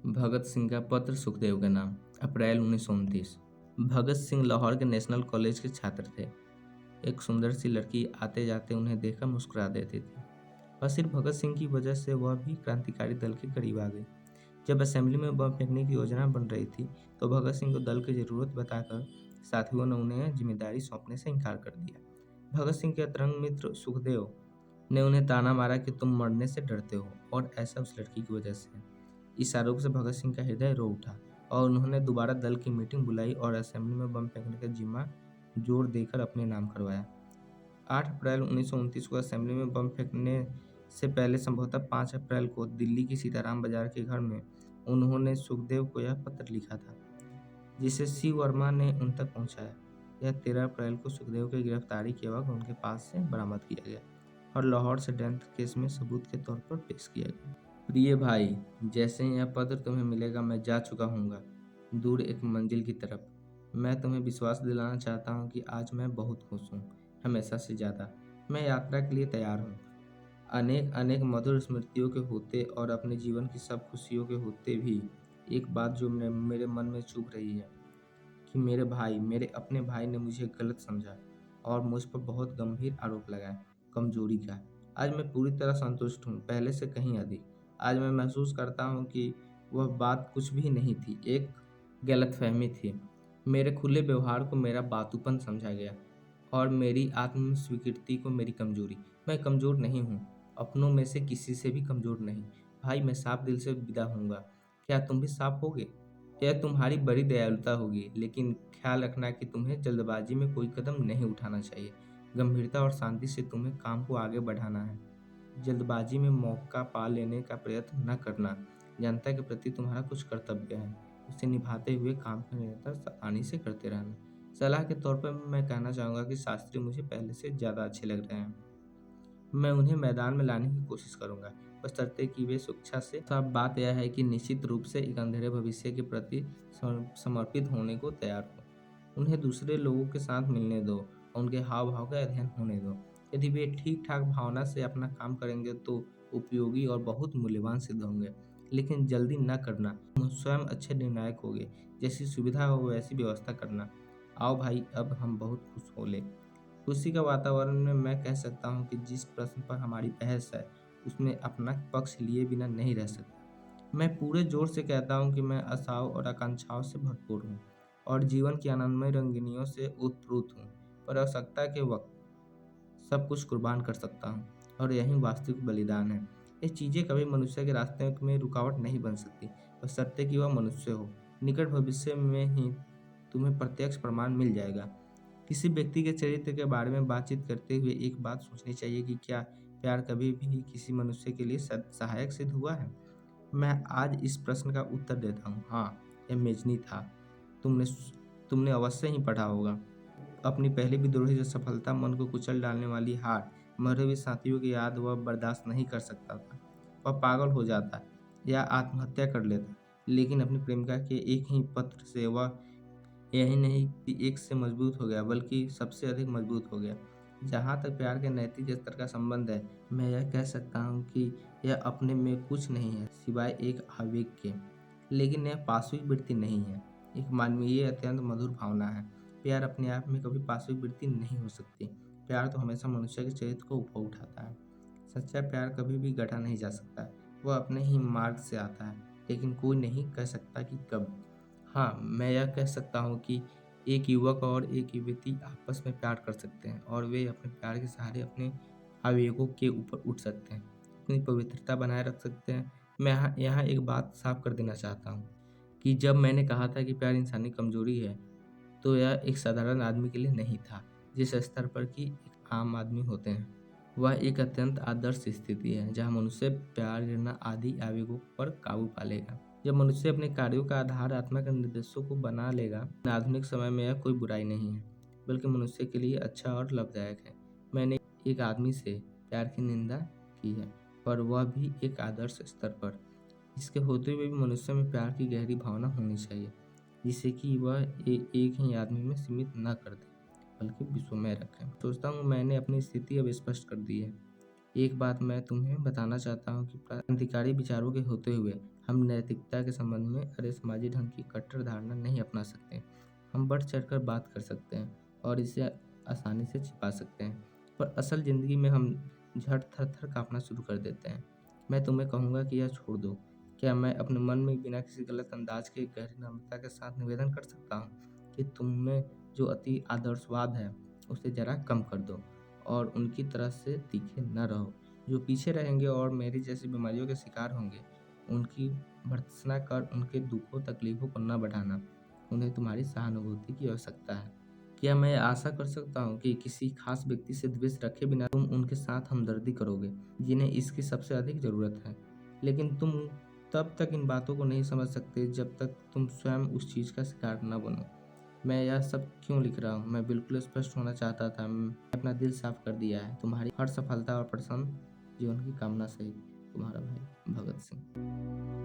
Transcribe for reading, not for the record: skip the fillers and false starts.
भगत सिंह का पत्र सुखदेव के नाम। अप्रैल 1929। भगत सिंह लाहौर के नेशनल कॉलेज के छात्र थे। एक सुंदर सी लड़की आते जाते उन्हें देखकर मुस्कुरा देती थी और सिर्फ भगत सिंह की वजह से वह भी क्रांतिकारी दल के करीब आ गई। जब असेंबली में बम फेंकने की योजना बन रही थी तो भगत सिंह को दल की जरूरत बताकर साथियों ने उन्हें जिम्मेदारी सौंपने से इनकार कर दिया। भगत सिंह के अंतरंग मित्र सुखदेव ने उन्हें ताना मारा कि तुम मरने से डरते हो और ऐसा उस लड़की की वजह से है। इस आरोप से भगत सिंह का हृदय रो उठा और उन्होंने दोबारा दल की मीटिंग बुलाई और असेंबली में बम फेंकने का जिम्मा जोर देकर अपने नाम करवाया। 8 अप्रैल 1929 को असेंबली में बम फेंकने से पहले संभवतः 5 अप्रैल को दिल्ली की सीताराम बाजार के घर में उन्होंने सुखदेव को यह पत्र लिखा था, जिसे सी वर्मा ने उन तक पहुंचाया। यह 13 अप्रैल को सुखदेव की गिरफ्तारी के वक्त उनके पास से बरामद किया गया और लाहौर से डेथ केस में सबूत के तौर पर पेश किया गया। प्रिय भाई, जैसे ही यह पत्र तुम्हें मिलेगा मैं जा चुका हूँगा दूर एक मंजिल की तरफ। मैं तुम्हें विश्वास दिलाना चाहता हूँ कि आज मैं बहुत खुश हूँ, हमेशा से ज़्यादा। मैं यात्रा के लिए तैयार हूँ। अनेक अनेक मधुर स्मृतियों के होते और अपने जीवन की सब खुशियों के होते भी एक बात जो मेरे मन में चुभ रही है कि मेरे अपने भाई ने मुझे गलत समझा और मुझ पर बहुत गंभीर आरोप लगाया, कमजोरी का। आज मैं पूरी तरह संतुष्ट हूँ, पहले से कहीं अधिक। आज मैं महसूस करता हूँ कि वह बात कुछ भी नहीं थी, एक गलतफहमी थी। मेरे खुले व्यवहार को मेरा बातूपन समझा गया और मेरी आत्म स्वीकृति को मेरी कमजोरी। मैं कमजोर नहीं हूँ, अपनों में से किसी से भी कमजोर नहीं। भाई, मैं साफ दिल से विदा होऊंगा। क्या तुम भी साफ होगे? यह तुम्हारी बड़ी दयालुता होगी, लेकिन ख्याल रखना कि तुम्हें जल्दबाजी में कोई कदम नहीं उठाना चाहिए। गंभीरता और शांति से तुम्हें काम को आगे बढ़ाना है। जल्दबाजी में मौका पा लेने का प्रयत्न न करना। जनता के प्रति तुम्हारा कुछ कर्तव्य है, उसे निभाते हुए काम को निरंतर आसानी से करते रहना। सलाह के तौर पर मैं कहना चाहूँगा कि शास्त्री मुझे पहले से ज़्यादा अच्छे लग रहे हैं। मैं उन्हें मैदान में लाने की कोशिश करूंगा, बशर्ते कि वे स्वेच्छा से। साफ बात यह है कि निश्चित रूप से एक अंधेरे भविष्य के प्रति समर्पित होने को तैयार हो। उन्हें दूसरे लोगों के साथ मिलने दो और उनके हाव भाव का अध्ययन होने दो। यदि वे ठीक ठाक भावना से अपना काम करेंगे तो उपयोगी और बहुत मूल्यवान सिद्ध होंगे। लेकिन जल्दी न करना, तुम स्वयं अच्छे निर्णायक होगे। जैसी सुविधा हो वैसी व्यवस्था करना। आओ भाई, अब हम बहुत खुश हो ले। खुशी का वातावरण में मैं कह सकता हूँ कि जिस प्रश्न पर हमारी बहस है उसमें अपना पक्ष लिए बिना नहीं रह सकता। मैं पूरे जोर से कहता हूँ कि मैं आशाओं और आकांक्षाओं से भरपूर हूँ और जीवन की आनंदमय रंगीनियों से उत्प्रोत हूँ। पर आवश्यकता के वक्त सब कुछ कुर्बान कर सकता हूँ और यही वास्तविक बलिदान है। ये चीज़ें कभी मनुष्य के रास्ते में रुकावट नहीं बन सकती, बशर्ते कि वह मनुष्य हो। निकट भविष्य में ही तुम्हें प्रत्यक्ष प्रमाण मिल जाएगा। किसी व्यक्ति के चरित्र के बारे में बातचीत करते हुए एक बात सोचनी चाहिए कि क्या प्यार कभी भी किसी मनुष्य के लिए सहायक सिद्ध हुआ है? मैं आज इस प्रश्न का उत्तर देता हूँ, हाँ, यह मेजनी था। तुमने तुमने अवश्य ही पढ़ा होगा। अपनी पहली विद्रोही जो सफलता, मन को कुचल डालने वाली हार, मरे हुए साथियों की याद वह बर्दाश्त नहीं कर सकता था। वह पागल हो जाता या आत्महत्या कर लेता, लेकिन अपनी प्रेमिका के एक ही पत्र से वह यही नहीं कि एक से मजबूत हो गया, बल्कि सबसे अधिक मजबूत हो गया। जहाँ तक प्यार के नैतिक स्तर का संबंध है, मैं यह कह सकता हूँ कि यह अपने में कुछ नहीं है सिवाय एक आवेग के। लेकिन यह पाशविक वृत्ति नहीं है, एक मानवीय अत्यंत मधुर भावना है। प्यार अपने आप में कभी पाशविक वृत्ति नहीं हो सकती। प्यार तो हमेशा मनुष्य के चरित्र को ऊपर उठाता है। सच्चा प्यार कभी भी गढ़ा नहीं जा सकता, वह अपने ही मार्ग से आता है, लेकिन कोई नहीं कह सकता कि कब। हाँ, मैं यह कह सकता हूँ कि एक युवक और एक युवती आपस में प्यार कर सकते हैं और वे अपने प्यार के सहारे अपने आवेगों के ऊपर उठ सकते हैं, अपनी पवित्रता बनाए रख सकते हैं। मैं यहाँ एक बात साफ कर देना चाहता हूँ कि जब मैंने कहा था कि प्यार इंसानी कमजोरी है, तो यह एक साधारण आदमी के लिए नहीं था, जिस स्तर पर कि एक आम आदमी होते हैं। वह एक अत्यंत आदर्श स्थिति है जहाँ मनुष्य प्यार, घृणा आदि आवेगों पर काबू पा लेगा। जब मनुष्य अपने कार्यों का आधार आत्मा के निर्देशों को बना लेगा। आधुनिक समय में यह कोई बुराई नहीं है, बल्कि मनुष्य के लिए अच्छा और लाभदायक है। मैंने एक आदमी से प्यार की निंदा की है, पर वह भी एक आदर्श स्तर पर। इसके होते हुए भी मनुष्य में प्यार की गहरी भावना होनी चाहिए, जिससे कि वह एक ही आदमी में सीमित न कर दे, बल्कि विश्वमय रखे। सोचता हूँ मैंने अपनी स्थिति अब स्पष्ट कर दी है। एक बात मैं तुम्हें बताना चाहता हूँ कि क्रांतिकारी विचारों के होते हुए हम नैतिकता के संबंध में अरे समाजी ढंग की कट्टर धारणा नहीं अपना सकते। हम बढ़ चढ़कर बात कर सकते हैं और इसे आसानी से छिपा सकते हैं, पर असल ज़िंदगी में हम झट थर-थर काँपना शुरू कर देते हैं। मैं तुम्हें कहूँगा कि यह छोड़ दो। क्या मैं अपने मन में बिना किसी गलत अंदाज के गहरी नम्रता के साथ निवेदन कर सकता हूँ कि तुम में जो अति आदर्शवाद है, उसे ज़रा कम कर दो और उनकी तरह से तीखे न रहो। जो पीछे रहेंगे और मेरी जैसी बीमारियों के शिकार होंगे, उनकी भर्त्सना कर उनके दुखों तकलीफ़ों को न बढ़ाना। उन्हें तुम्हारी सहानुभूति की आवश्यकता है। क्या मैं आशा कर सकता हूँ कि किसी खास व्यक्ति से द्वेष रखे बिना तुम उनके साथ हमदर्दी करोगे, जिन्हें इसकी सबसे अधिक ज़रूरत है? लेकिन तुम तब तक इन बातों को नहीं समझ सकते जब तक तुम स्वयं उस चीज़ का शिकार न बनो। मैं यह सब क्यों लिख रहा हूँ? मैं बिल्कुल स्पष्ट होना चाहता था। मैंने अपना दिल साफ कर दिया है। तुम्हारी हर सफलता और प्रसन्न जीवन की कामना सहित। तुम्हारा भाई भगत सिंह।